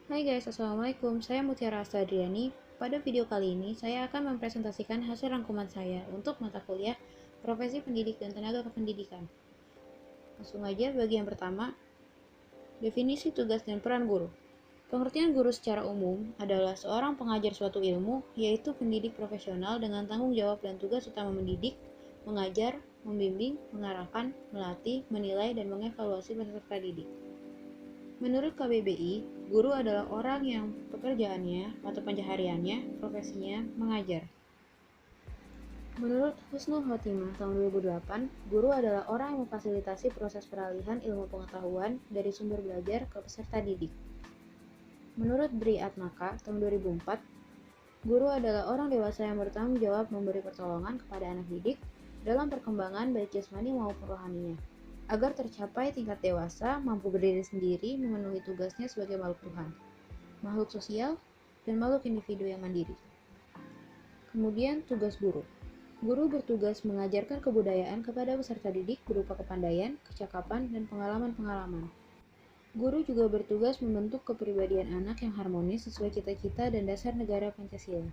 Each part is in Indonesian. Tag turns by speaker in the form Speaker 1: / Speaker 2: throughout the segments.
Speaker 1: Hai guys, Assalamualaikum. Saya Mutiara Astadriani. Pada video kali ini, saya akan mempresentasikan hasil rangkuman saya untuk mata kuliah Profesi Pendidik dan Tenaga Kependidikan. Langsung aja bagi yang pertama, definisi tugas dan peran guru. Pengertian guru secara umum adalah seorang pengajar suatu ilmu, yaitu pendidik profesional dengan tanggung jawab dan tugas utama mendidik, mengajar, membimbing, mengarahkan, melatih, menilai, dan mengevaluasi peserta didik. Menurut KBBI, guru adalah orang yang pekerjaannya atau pencahariannya, profesinya, mengajar. Menurut Husnul Khotimah tahun 2008, guru adalah orang yang memfasilitasi proses peralihan ilmu pengetahuan dari sumber belajar ke peserta didik. Menurut Bri Atmaka tahun 2004, guru adalah orang dewasa yang bertanggung jawab memberi pertolongan kepada anak didik dalam perkembangan baik jasmani maupun rohaninya, agar tercapai tingkat dewasa, mampu berdiri sendiri, memenuhi tugasnya sebagai makhluk Tuhan, makhluk sosial, dan makhluk individu yang mandiri. Kemudian tugas guru. Guru bertugas mengajarkan kebudayaan kepada peserta didik berupa kepandaian, kecakapan, dan pengalaman-pengalaman. Guru juga bertugas membentuk kepribadian anak yang harmonis sesuai cita-cita dan dasar negara Pancasila.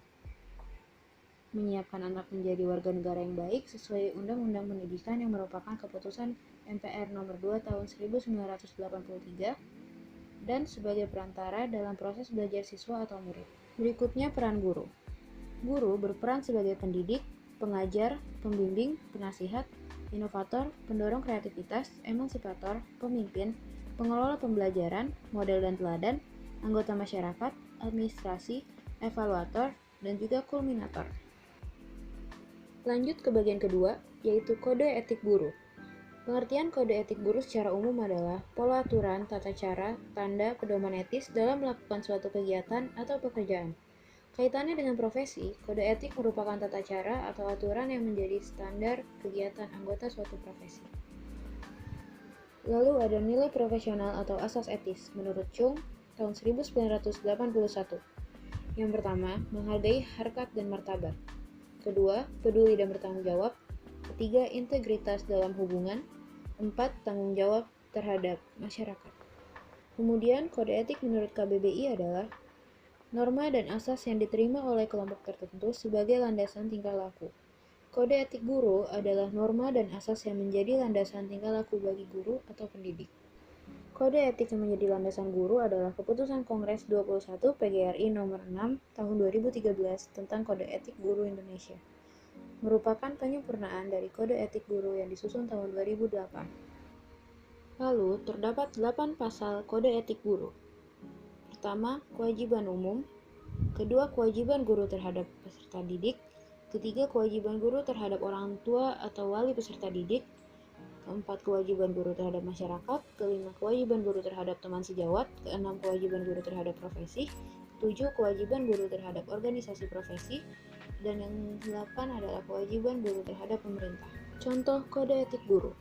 Speaker 1: Menyiapkan anak menjadi warga negara yang baik sesuai Undang-Undang Pendidikan yang merupakan keputusan MPR nomor 2 tahun 1983 dan sebagai perantara dalam proses belajar siswa atau murid. Berikutnya peran guru. Guru berperan sebagai pendidik, pengajar, pembimbing, penasihat, inovator, pendorong kreativitas, emansipator, pemimpin, pengelola pembelajaran, model dan teladan, anggota masyarakat, administrasi, evaluator, dan juga kulminator. Lanjut ke bagian kedua, yaitu kode etik guru. Pengertian kode etik guru secara umum adalah pola aturan, tata cara, tanda, pedoman etis dalam melakukan suatu kegiatan atau pekerjaan. Kaitannya dengan profesi, kode etik merupakan tata cara atau aturan yang menjadi standar kegiatan anggota suatu profesi. Lalu ada nilai profesional atau asas etis menurut Chung tahun 1981. Yang pertama, menghargai harkat dan martabat. Kedua, peduli dan bertanggung jawab. Ketiga, integritas dalam hubungan. 4, tanggung jawab terhadap masyarakat. Kemudian, kode etik menurut KBBI adalah norma dan asas yang diterima oleh kelompok tertentu sebagai landasan tingkah laku. Kode etik guru adalah norma dan asas yang menjadi landasan tingkah laku bagi guru atau pendidik. Kode etik yang menjadi landasan guru adalah Keputusan Kongres 21 PGRI nomor 6 tahun 2013 tentang Kode Etik Guru Indonesia. Merupakan penyempurnaan dari Kode Etik Guru yang disusun tahun 2008. Lalu, terdapat 8 pasal Kode Etik Guru. Pertama, kewajiban umum. Kedua, kewajiban guru terhadap peserta didik. Ketiga, kewajiban guru terhadap orang tua atau wali peserta didik. Keempat, kewajiban guru terhadap masyarakat. Kelima, kewajiban guru terhadap teman sejawat. Keenam, kewajiban guru terhadap profesi. Ketujuh, kewajiban guru terhadap organisasi profesi. Dan yang delapan adalah kewajiban guru terhadap pemerintah. Contoh kode etik guru.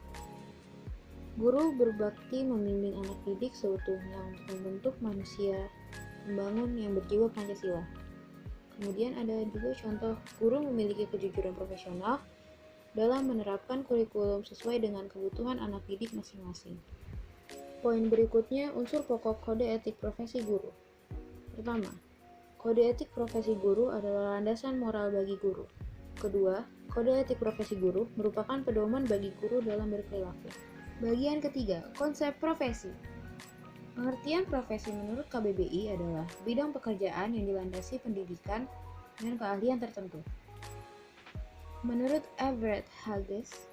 Speaker 1: Guru berbakti membimbing anak didik seutuhnya untuk membentuk manusia membangun yang berjiwa Pancasila. Kemudian ada juga contoh guru memiliki kejujuran profesional dalam menerapkan kurikulum sesuai dengan kebutuhan anak didik masing-masing. Poin berikutnya, unsur pokok kode etik profesi guru. Pertama, kode etik profesi guru adalah landasan moral bagi guru. Kedua, kode etik profesi guru merupakan pedoman bagi guru dalam berperilaku. Bagian ketiga, konsep profesi. Pengertian profesi menurut KBBI adalah bidang pekerjaan yang dilandasi pendidikan dan keahlian tertentu. Menurut Everett Hughes,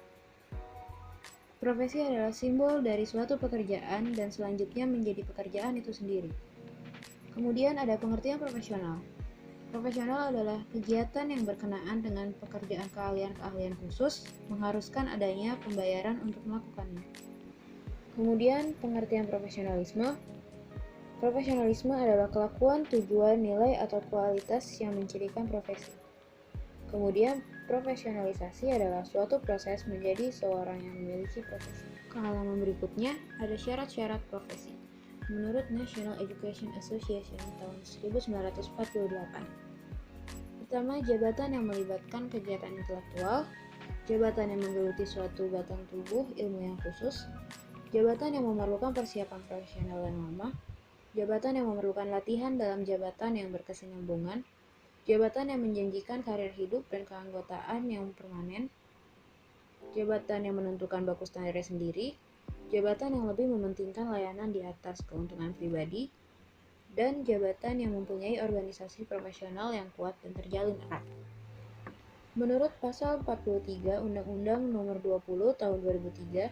Speaker 1: profesi adalah simbol dari suatu pekerjaan dan selanjutnya menjadi pekerjaan itu sendiri. Kemudian ada pengertian profesional. Profesional adalah kegiatan yang berkenaan dengan pekerjaan keahlian-keahlian khusus, mengharuskan adanya pembayaran untuk melakukannya. Kemudian pengertian profesionalisme. Profesionalisme adalah kelakuan, tujuan, nilai, atau kualitas yang mencirikan profesi. Kemudian, profesionalisasi adalah suatu proses menjadi seorang yang memiliki profesi. Ke halaman berikutnya, ada syarat-syarat profesi. Menurut National Education Association tahun 1948. Pertama, jabatan yang melibatkan kegiatan intelektual, jabatan yang menggeluti suatu batang tubuh ilmu yang khusus, jabatan yang memerlukan persiapan profesional yang lama, jabatan yang memerlukan latihan dalam jabatan yang berkesinambungan, jabatan yang menjanjikan karir hidup dan keanggotaan yang permanen, jabatan yang menentukan baku standarnya sendiri, jabatan yang lebih mementingkan layanan di atas keuntungan pribadi, dan jabatan yang mempunyai organisasi profesional yang kuat dan terjalin erat. Menurut pasal 43 Undang-Undang Nomor 20 Tahun 2003,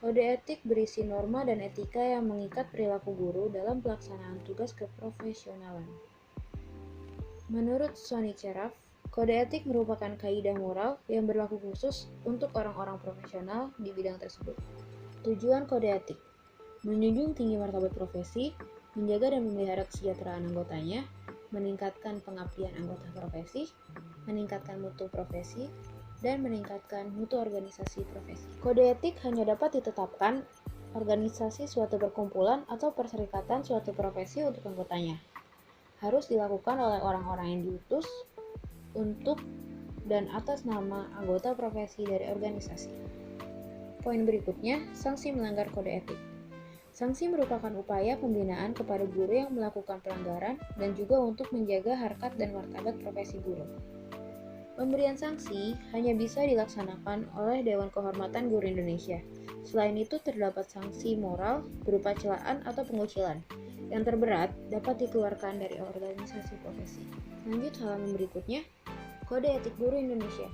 Speaker 1: kode etik berisi norma dan etika yang mengikat perilaku guru dalam pelaksanaan tugas keprofesionalan. Menurut Sonny Cheraf, kode etik merupakan kaidah moral yang berlaku khusus untuk orang-orang profesional di bidang tersebut. Tujuan kode etik: menjunjung tinggi martabat profesi, menjaga dan memelihara kesejahteraan anggotanya, meningkatkan pengabdian anggota profesi, meningkatkan mutu profesi, dan meningkatkan mutu organisasi profesi. Kode etik hanya dapat ditetapkan organisasi suatu perkumpulan atau perserikatan suatu profesi untuk anggotanya. Harus dilakukan oleh orang-orang yang diutus untuk dan atas nama anggota profesi dari organisasi. Poin berikutnya, sanksi melanggar kode etik. Sanksi merupakan upaya pembinaan kepada guru yang melakukan pelanggaran dan juga untuk menjaga harkat dan martabat profesi guru. Pemberian sanksi hanya bisa dilaksanakan oleh Dewan Kehormatan Guru Indonesia. Selain itu terdapat sanksi moral berupa celaan atau pengucilan. Yang terberat dapat dikeluarkan dari organisasi profesi. Lanjut halaman berikutnya, Kode Etik Guru Indonesia.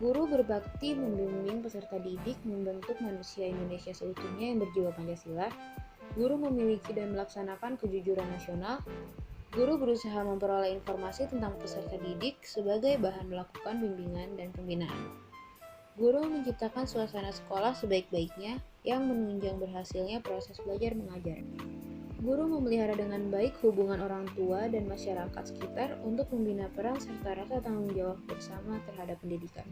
Speaker 1: Guru berbakti membimbing peserta didik membentuk manusia Indonesia seutuhnya yang berjiwa Pancasila. Guru memiliki dan melaksanakan kejujuran nasional. Guru berusaha memperoleh informasi tentang peserta didik sebagai bahan melakukan bimbingan dan pembinaan. Guru menciptakan suasana sekolah sebaik-baiknya yang menunjang berhasilnya proses belajar mengajar. Guru memelihara dengan baik hubungan orang tua dan masyarakat sekitar untuk membina peran serta rasa tanggung jawab bersama terhadap pendidikan.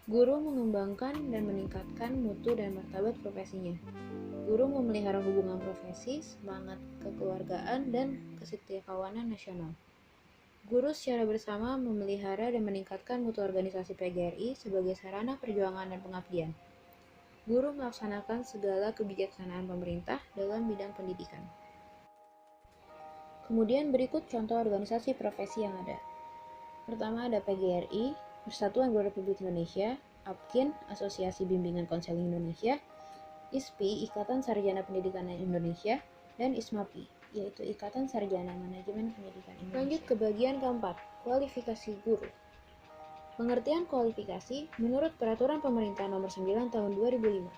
Speaker 1: Guru mengembangkan dan meningkatkan mutu dan martabat profesinya. Guru memelihara hubungan profesi, semangat kekeluargaan, dan kesetiakawanan nasional. Guru secara bersama memelihara dan meningkatkan mutu organisasi PGRI sebagai sarana perjuangan dan pengabdian. Guru melaksanakan segala kebijaksanaan pemerintah dalam bidang pendidikan. Kemudian berikut contoh organisasi profesi yang ada. Pertama ada PGRI, Persatuan Guru Republik Indonesia, APKIN, Asosiasi Bimbingan Konseling Indonesia, ISPI, Ikatan Sarjana Pendidikan Indonesia, dan ISMAPI, yaitu Ikatan Sarjana Manajemen Pendidikan Indonesia. Lanjut ke bagian keempat, kualifikasi guru. Pengertian kualifikasi menurut Peraturan Pemerintah Nomor 9 Tahun 2005.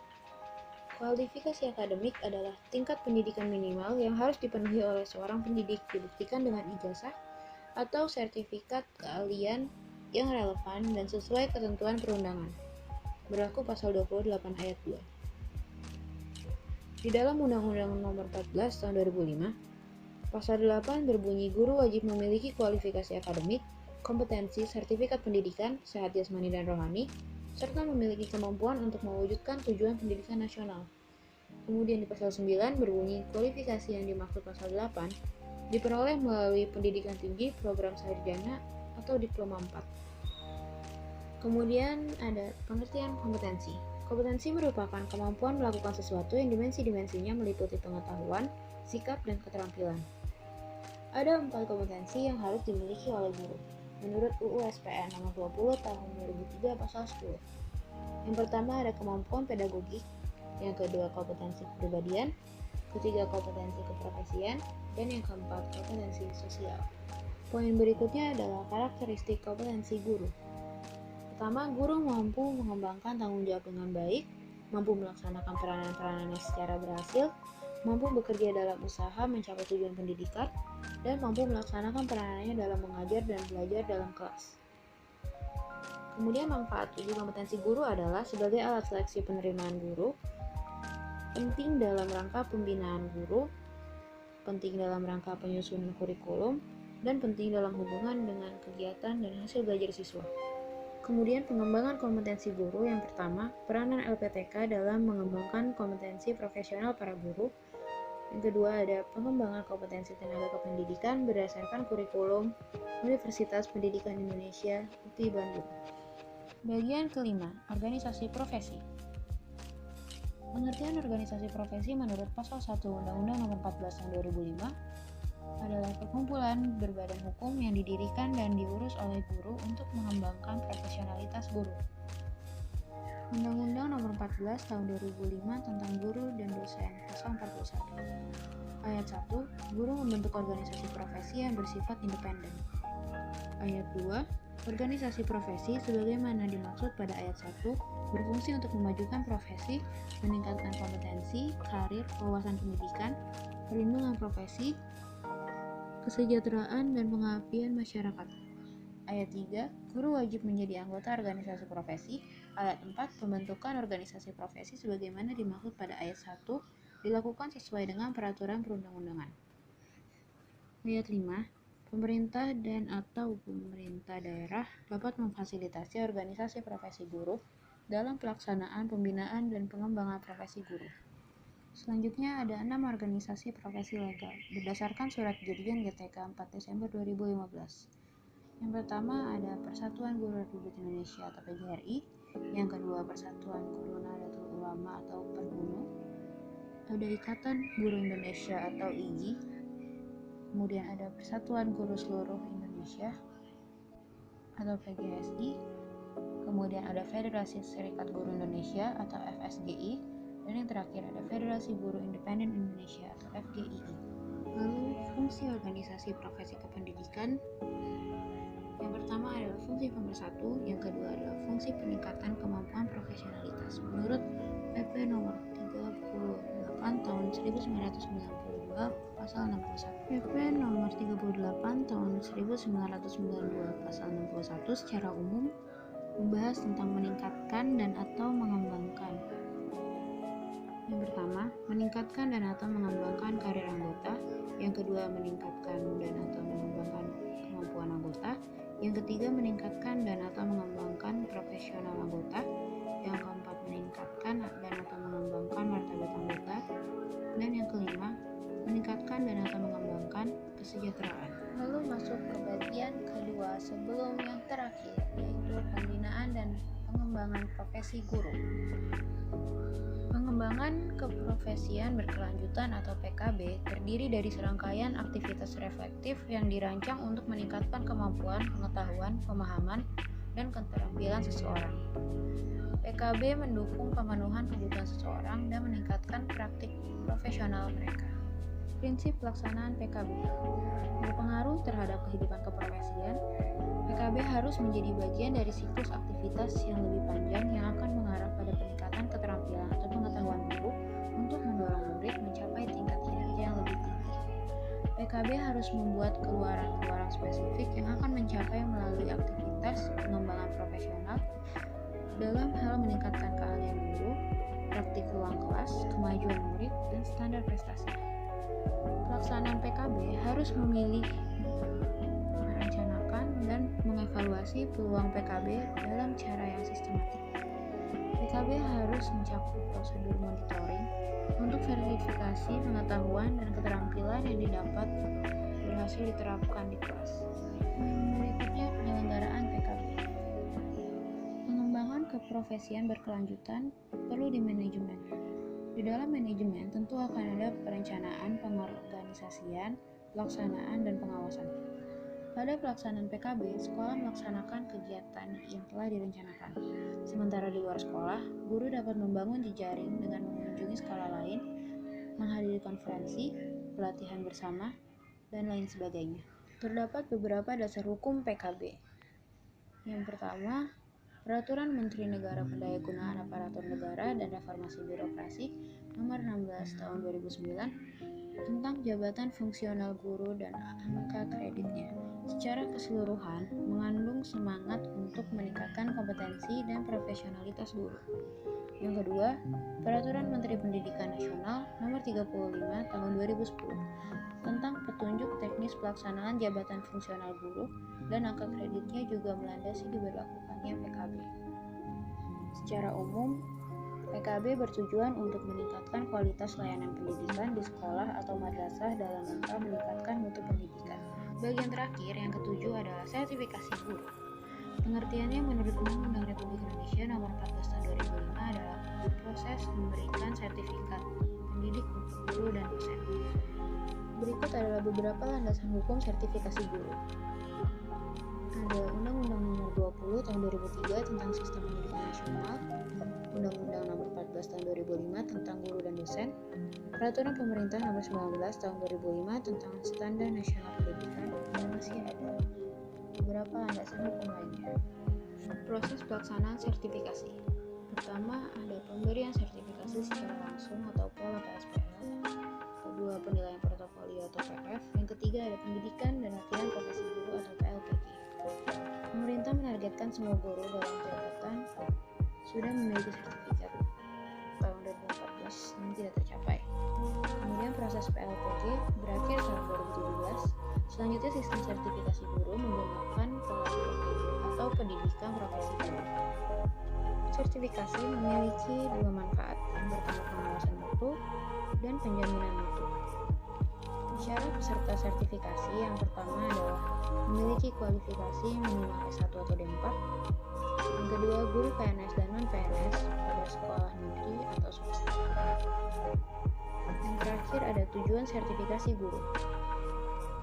Speaker 1: Kualifikasi akademik adalah tingkat pendidikan minimal yang harus dipenuhi oleh seorang pendidik dibuktikan dengan ijazah atau sertifikat keahlian yang relevan dan sesuai ketentuan perundangan. Berlaku pasal 28 ayat 2. Di dalam Undang-Undang Nomor 14 Tahun 2005, pasal 8 berbunyi guru wajib memiliki kualifikasi akademik, kompetensi, sertifikat pendidikan, sehat jasmani dan rohani, serta memiliki kemampuan untuk mewujudkan tujuan pendidikan nasional. Kemudian di pasal 9 berbunyi kualifikasi yang dimaksud pasal 8 diperoleh melalui pendidikan tinggi, program sarjana, atau diploma 4. Kemudian ada pengertian kompetensi. Kompetensi merupakan kemampuan melakukan sesuatu yang dimensi-dimensinya meliputi pengetahuan, sikap, dan keterampilan. Ada 4 kompetensi yang harus dimiliki oleh guru menurut UU SPN Nomor 20 Tahun 2003 Pasal 10. Yang pertama ada kemampuan pedagogik, yang kedua kompetensi kepribadian, ketiga kompetensi keprofesian, dan yang keempat kompetensi sosial. Poin berikutnya adalah karakteristik kompetensi guru. Pertama, guru mampu mengembangkan tanggung jawab dengan baik, mampu melaksanakan peranan-peranannya secara berhasil, mampu bekerja dalam usaha mencapai tujuan pendidikan, dan mampu melaksanakan peranannya dalam mengajar dan belajar dalam kelas. Kemudian manfaat uji kompetensi guru adalah sebagai alat seleksi penerimaan guru, penting dalam rangka pembinaan guru, penting dalam rangka penyusunan kurikulum, dan penting dalam hubungan dengan kegiatan dan hasil belajar siswa. Kemudian pengembangan kompetensi guru yang pertama, peranan LPTK dalam mengembangkan kompetensi profesional para guru. Yang kedua ada pengembangan kompetensi tenaga kependidikan berdasarkan kurikulum Universitas Pendidikan Indonesia UPI Bandung. Bagian kelima, organisasi profesi. Pengertian organisasi profesi menurut Pasal 1 Undang-Undang Nomor 14 Tahun 2005 adalah perkumpulan berbadan hukum yang didirikan dan diurus oleh guru untuk mengembangkan profesionalitas guru. Undang-Undang Nomor 14 Tahun 2005 tentang Guru dan Dosen, Pasal 41. Ayat 1, guru membentuk organisasi profesi yang bersifat independen. Ayat 2, organisasi profesi sebagaimana dimaksud pada ayat 1 berfungsi untuk memajukan profesi, meningkatkan kompetensi, karir, wawasan pendidikan, perlindungan profesi, kesejahteraan, dan pengabdian masyarakat. Ayat 3, guru wajib menjadi anggota organisasi profesi. Ayat 4, pembentukan organisasi profesi sebagaimana dimaksud pada ayat 1 dilakukan sesuai dengan peraturan perundang-undangan. Ayat 5, pemerintah dan atau pemerintah daerah dapat memfasilitasi organisasi profesi guru dalam pelaksanaan pembinaan dan pengembangan profesi guru. Selanjutnya ada 6 organisasi profesi legal berdasarkan Surat Kejadian GTK 4 Desember 2015. Yang pertama ada Persatuan Guru Republik Indonesia atau PGRI, yang kedua Persatuan Guru Nahdlatul Ulama atau Perguno, ada Ikatan Guru Indonesia atau IGI, kemudian ada Persatuan Guru Seluruh Indonesia atau PGSI, kemudian ada Federasi Serikat Guru Indonesia atau FSGI, dan yang terakhir ada Federasi Guru Independen Indonesia atau FGII. Lalu fungsi organisasi profesi kependidikan, yang pertama adalah fungsi pemersatu, yang kedua adalah fungsi peningkatan kemampuan profesionalitas menurut PP nomor 38 tahun 1992 pasal 61. PP nomor 38 tahun 1992 pasal 61 secara umum membahas tentang meningkatkan dan atau mengembangkan. Yang pertama, meningkatkan dan atau mengembangkan karir anggota. Yang kedua, meningkatkan dan atau mengembangkan kemampuan anggota. Yang ketiga, meningkatkan dan atau mengembangkan profesional anggota. Yang keempat, meningkatkan dan atau mengembangkan martabat anggota. Dan yang kelima, meningkatkan dan atau mengembangkan kesejahteraan. Lalu masuk ke bagian kedua sebelum yang terakhir, yaitu pembinaan dan pengembangan profesi guru. Pengembangan keprofesian berkelanjutan atau PKB terdiri dari serangkaian aktivitas reflektif yang dirancang untuk meningkatkan kemampuan, pengetahuan, pemahaman, dan keterampilan seseorang. PKB mendukung pemenuhan kebutuhan seseorang dan meningkatkan praktik profesional mereka. Prinsip pelaksanaan PKB berpengaruh terhadap kehidupan keprofesian. PKB harus menjadi bagian dari siklus aktivitas yang lebih panjang yang akan mengarah pada peningkatan keterampilan atau pengetahuan guru untuk mendorong murid mencapai tingkat kinerja yang lebih tinggi. PKB harus membuat keluaran-keluaran spesifik yang akan mencapai melalui aktivitas pengembangan profesional dalam hal meningkatkan keahlian guru, praktik ruang kelas, kemajuan murid, dan standar prestasi. Pelaksanaan PKB harus memilih, merencanakan, dan mengevaluasi peluang PKB dalam cara yang sistematik. PKB harus mencakup prosedur monitoring untuk verifikasi pengetahuan dan keterampilan yang didapat berhasil diterapkan di kelas. Berikutnya, penyelenggaraan PKB. Pengembangan keprofesian berkelanjutan perlu di manajemen. Di dalam manajemen tentu akan ada perencanaan, pengorganisasian, pelaksanaan, dan pengawasan. Pada pelaksanaan PKB, sekolah melaksanakan kegiatan yang telah direncanakan. Sementara di luar sekolah, guru dapat membangun jejaring dengan mengunjungi sekolah lain, menghadiri konferensi, pelatihan bersama, dan lain sebagainya. Terdapat beberapa dasar hukum PKB. Yang pertama, Peraturan Menteri Negara Pendayagunaan Aparatur Negara dan Reformasi Birokrasi Nomor 16 Tahun 2009 tentang jabatan fungsional guru dan angka kreditnya. Secara keseluruhan, mengandung semangat untuk meningkatkan kompetensi dan profesionalitas guru. Yang kedua, Peraturan Menteri Pendidikan Nasional Nomor 35 Tahun 2010 tentang petunjuk teknis pelaksanaan jabatan fungsional guru dan angka kreditnya juga melandasi diberlakukannya PKB. Secara umum, PKB bertujuan untuk meningkatkan kualitas layanan pendidikan di sekolah atau madrasah dalam rangka meningkatkan mutu pendidikan. Bagian terakhir yang ketujuh adalah sertifikasi guru. Pengertiannya menurut Undang-Undang Republik Indonesia Nomor 14 Tahun 2005 adalah proses memberikan sertifikat pendidik untuk guru dan dosen. Berikut adalah beberapa landasan hukum sertifikasi guru. Ada Undang-Undang Nomor 20 Tahun 2003 tentang Sistem Pendidikan Nasional, Undang-Undang Nomor 14 Tahun 2005 tentang guru dan dosen, Peraturan Pemerintah Nomor 19 Tahun 2005 tentang Standar Nasional Pendidikan, dan masih ada beberapa landasan hukum lainnya. Proses pelaksanaan sertifikasi. Pertama, ada pemberian sertifikasi secara langsung atau pola PSPL. Kedua, penilaian portofolio atau PF. Yang ketiga, ada pendidikan dan latihan profesi guru atau PLPG. Pemerintah menargetkan semua guru dalam jabatan sudah memiliki sertifikat. Tahun 2014 namun tidak tercapai. Kemudian proses PLPG berakhir tahun 2017. Selanjutnya sistem sertifikasi guru menggunakan pola PLPG atau pendidikan profesi guru. Sertifikasi memiliki dua manfaat. Yang pertama, pengawasan mutu dan penjaminan mutu. Syarat peserta sertifikasi yang pertama adalah memiliki kualifikasi minimal S1 atau D4. Yang kedua, guru PNS dan non-PNS pada sekolah negeri atau swasta. Yang terakhir, ada tujuan sertifikasi guru.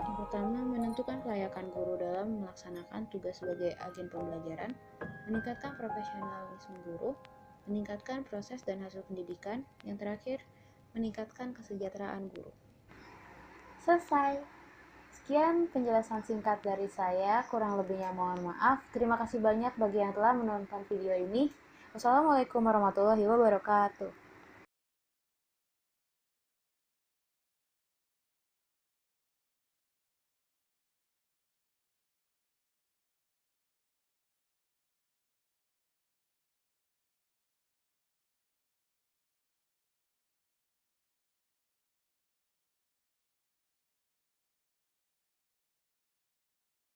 Speaker 1: Yang pertama, menentukan kelayakan guru dalam melaksanakan tugas sebagai agen pembelajaran, meningkatkan profesionalisme guru, meningkatkan proses dan hasil pendidikan. Yang terakhir, meningkatkan kesejahteraan guru.
Speaker 2: Selesai. Sekian penjelasan singkat dari saya, kurang lebihnya mohon maaf. Terima kasih banyak bagi yang telah menonton video ini. Wassalamualaikum warahmatullahi wabarakatuh.